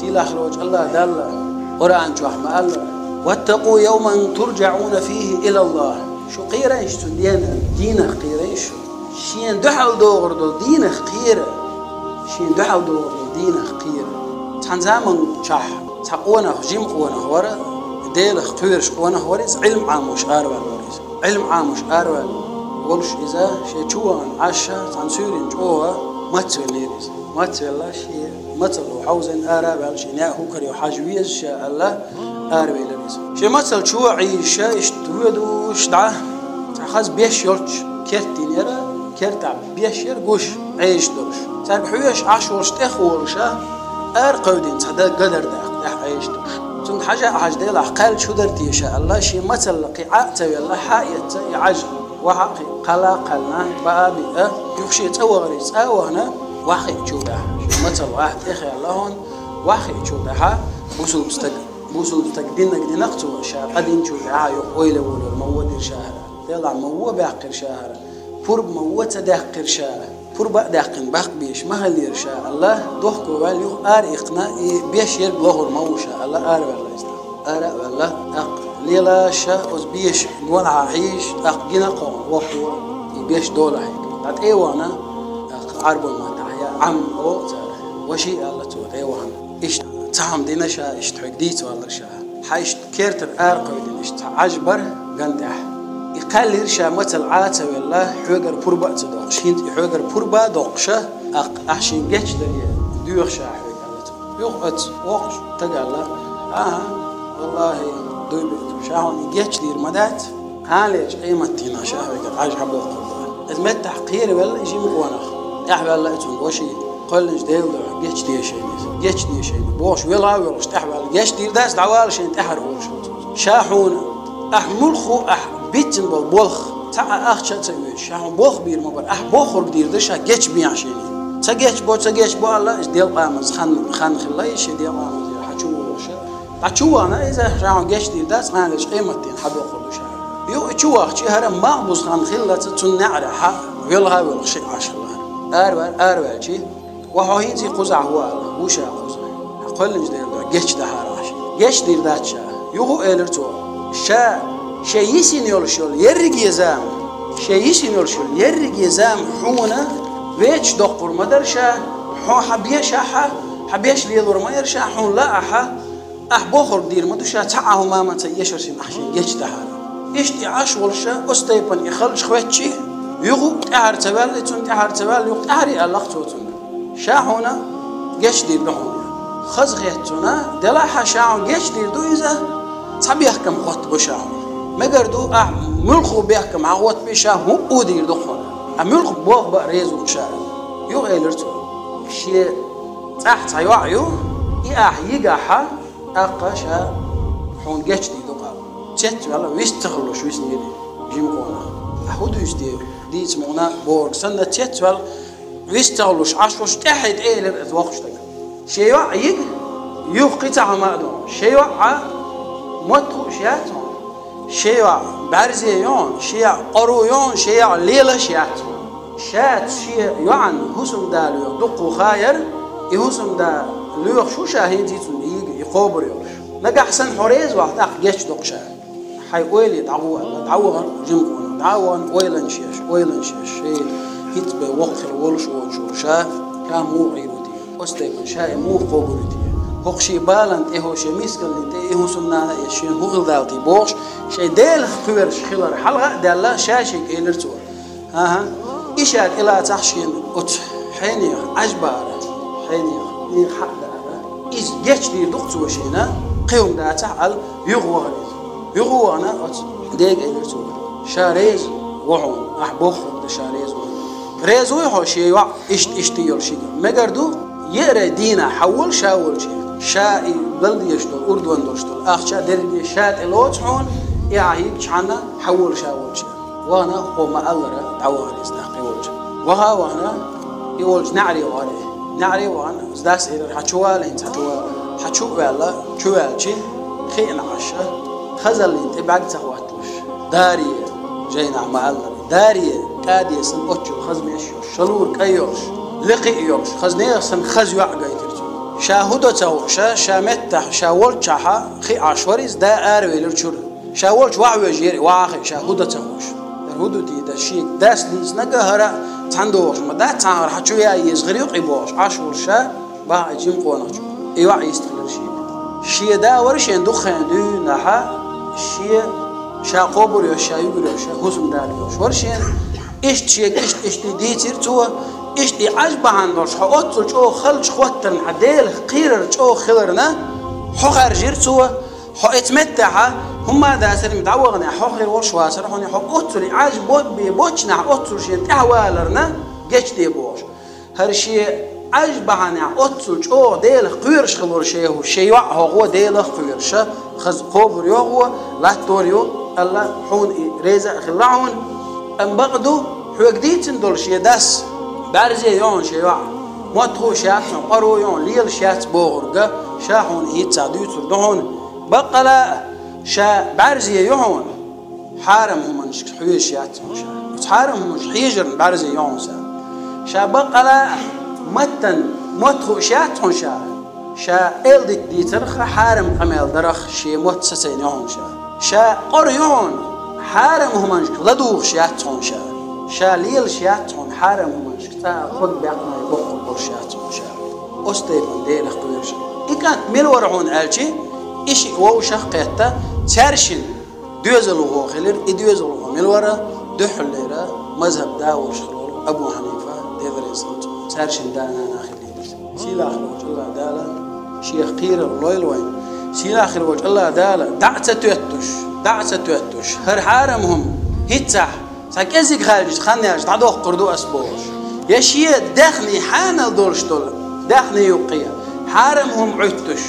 سيلاخ روج الله دل قرآن جوح ما الله واتقوا يوما ترجعون فيه إلى الله شو قيرة شو دينه قيرة شو شين دحل دور دو دينه قيرة شين دحل دور دو دينه قيرة تحن زمن شح تقونا جيم قونا ورا ديل اختيرش قونا وريس علم عاموش أروى وريس علم عاموش أروى ولش إذا شيء شوان عشا تنسورين جوا ما تسوليريس ما تسولا شيء مثل وحوزن أرابل شيء نأهو كريو حاجويز شاء الله أربي لريس شيء مثل شو عيشة اشتودو اشدعه تأخذ بيش يرج كرتين يرا كرتع بيش يرجوش عيش درش ترى حويش عشورش تأخورشة قودين هذا قدر ده عيش درش تون حاجة ديلا قال شو درتي شاء الله شيء مثل قاعة تبي الله حائط يعج وحقي قلنا بابي يخشي توريس هنا واحد شوده مثل واحد إخي اللهون واحد شوده بوصل مستقدين نقدي نقطه شهر قدين شوده يقويله ولا المود شهر يلا مو باقر شهر فرب مو تداقر شهر فرب داقن باق بيش ما هل يرشاء الله دوحكو واليو إقنا بيش يرب له المو شاء الله والله يستر والله ليلا شاء بيش نوال عيش جنا قوم وقوة بيش دولة هيك عت وانا عرب ما عم أو وشيء الله تود أيوان إيش تعم دينا شا إيش تحقديت والله شا حيش كيرتر أرقى إيش عجبر قندح يقال إرشا مثل عاتة والله حجر بربا تدوقش هنت حجر بربا دوقشة أحشين جتش دريه ديوخ شا حجر الله تود يوقت وقش تقال والله دوي شاهون جتش دير مدات هاليش قيمة تينا شا حجر عجب وقت إذا ما تحقير والله يجي مقوانخ أحب الله يتون وشي قلنج ديل ده جيش دي شيء بوش ولا ولاش تحب جيش دير داس دعوال شيء تحر وش شاحون أحملخو بيتن بالبلخ تاع أخشى تسوي شاحون بلخ بير مبر بوخر بدير ده شا جيش بيعشيني تجيش بو الله إيش ديل قامز خان خلاي شيء ديل قامز حشو أنا إذا شاحون جيش دير داس ما عندش قيمتين حب يخلو شاحون يو شو أخشى هرم ما بوز خان خلا تنعر حق ولا شيء عشان أروى شيء وهاين زي قزع هو وش قزع قلنج ده جيش ده هراش جيش دير ده شا يهو إلرتو شا شيء يسينيول شول يرجع يزام شيء يسينيول شول يرجع يزام حونا ويش دقور مدرشة حبيش حبيش ليدور ما يرشا حون لا بخور دير مدرشة تعه ما تيشرسين أحشين جيش ده هرا إيش تعاش ولشة أستيبن يخلش خواتشي يغو تهر تبال تهر تبال يغو تهري ألقتوتنا شاحونا جيش دير لهون خزغيتنا دلاحة شاحون جيش دير دو إذا صعب يحكم خط بشاحون ما قردو ملخو بيحكم عوات بشاحون هو دير دخون ملخو بوغ بقريزو بشاحون يغو إلرتو شيء تحت يوعيو يقاحا أقاشا حون جيش دير دقال تشت والله ويستغلو شو يسنيري جيمقونا أحودو يستير دي اسمعنا بورق سنة تيتول ويستغلوش عشوش تحت للأذواقش تجا شيء وعيق يوقي تعمادون شيء وع متو شياتون شيء وع برزيون شيء قرويون شيء ليلة شياتون شات شيء يعن هسم دالو دقو خاير يهسم دا ليوخ شو شاهين تيتون يقابر يورش نجا حسن حريز واحد جيش دقشة حيقولي دعوة جمقون دعوان ويلنشيش شيء هيت بوقت الولش وشورشا كامو عيرودي أستيقن شاي مو قبولتي هوشي بالنت إيهوشي ميسكل إيهو سمنا يشين هو غلطي بوش شيء ديل خبرش خلر حلقة دالله شاشك إلرتو إيشاد إلى تحشين حيني عجبارة حيني حق دارة إيش جيش دي دكتور وشينا قيوم دا تعال يغوانا ديك إلرتو شاريز وعون أحبوخ ده شاريز وعون ريزو يحوشي وع إشتيول شيء ما قردو يقرأ دينا حول شاول شيء شاء بلد يشتغل أردوان دوشتغل أخشى درجة شات الوت حون يعيب شعنا حول شاول شيء وانا هو ما ألرا دعواني استحقي وجه وانا يقول نعري وانا زداس إلى حشوال إنت حشوال شوال شيء خين عشة خزل إنت بعد تخواتوش دارية جينا ما ألرا دارية كادي سن أتشو خزميش شلور كيوش لقي يوش خزنيه سن خز يعقا يترجو شاهدو توشا شامتح شاولتها خي عشوريز دا أروي للشر شاولت وعوي جيري واخي شاهدو توش الهدو دي دا شيء داس لينس نجهرة تندوش ما دا تنهر حشويا يصغر يقيبوش عشور شا با جيم قونش ايوا يستغل شيء دا ورشين دخان دو نحا شيء شا قبر يا شا يقول يا شا حسن داريوش ورشين إيش ديتير تو إيش دي عجبه عندوش حقوتل جو خلش خوتن عديل قيرر جو خيرنا حقر جيرتو حقتمتع هما داسر متعوغنا حقر وشواسر هوني حقوتل عجب بوتشنا حقوتل شي تعوالرنا جيش دي بوش هرشي عجبه عن حقوتل جو ديل قيرش خلور شي هو شي هو ديل قيرش خز قبر يوغو لا توريو الله حون ريزا خلعون ام بغدو حوجديتن دول شي داس بارزي يون شيوع متخو شات قرو يون ليل شات بورغا شاحون يتصاديت دهون بقلا شا بارزي يون حارم هم مش حوي شات مش حارم مش حيجر بارزي يون شا بقلا متن متخو شات شا إلدك دي ترخ حارم قميل درخ شي مت سسين يون شا قرو يون حارم هم مش لدوغ شات شا ليل شات حارم هم تا خود بيعطنا يبقوا برشات وشا أستيقن ديل اختويرش إكان ملورعون ألشي إشي وو شقيتا تارشن دوزلوه خلير إدوزلوه ملورا دحليرا مذهب داور شخلول أبو حنيفة ديفري صوت تارشن دانا ناخلير سيلا آخر وجه الله دالا شيخ قير اللويل وين سيلا آخر وجه الله دالا دعسة توتش هر حارمهم هيتسح ساكيزيك خارج خانياش تعدوه قردو أسبوش يشيء دخني حانا دورشتول دخني يقيا حارمهم عتش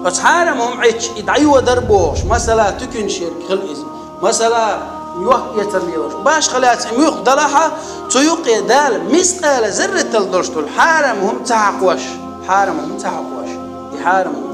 بس حارمهم عتش يدعيوا دربوش مثلا تكن شرك خلئز مثلا يوقي تربيوش باش خلات ميوخ دلحة تيوقي دال مسألة زرة الدورشتول حارمهم تحقوش حارمهم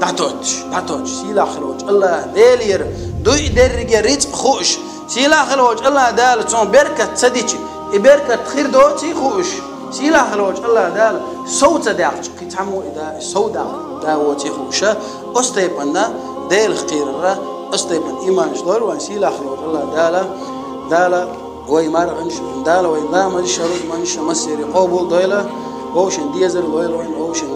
دعتوش سيلا خلوش الله ديلير دوي درجة ريت خوش سيلا خلوش الله دال تون بركة صديقي بركة خير دوتي خوش سيلا خلوش الله دال صوت داعش كتعمو إذا صوت داوتي خوشة أستيبنا ديل خيرة أستيبن إيمان شلور وان سيلا خلوش الله دال ويمار عنش دال وينام الشرود منش مسير قبول ديلا ووشن ديزر ديلا وين ووشن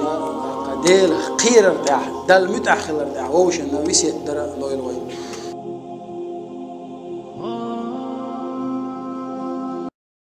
ديل خيرة داع دال متأخر داع ووشن نويسيت درا ديلا وين